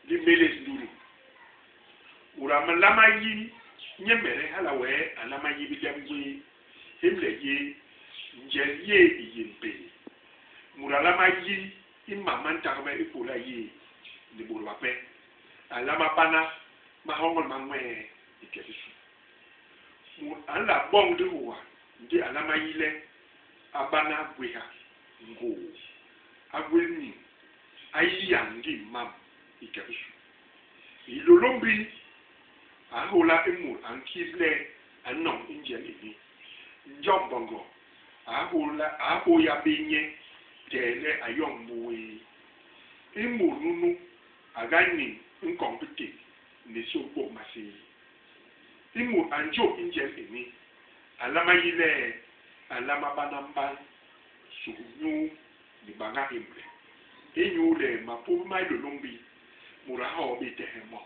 li meles nduru ura malama yi nyemere hala we alama yi bidamwe himle yi njelye yimpe muralama yi imama ntakaba ikola yi ni burwa pe alama bana mahongol mangwe ikebisu mu ala bong de wa ndi alama yile abana gweha ngo agweni ayiyangi mam ikebisu ilolombi ahola emu ankible anon injeli njombongo aho ya benye tele ayombuwe emu nunu agani nkompite nesobo masi emu anjo injeli alama yile alama banamba suhunyu ni banga imbre enyu le mapu mai lolombi muraho bitehemo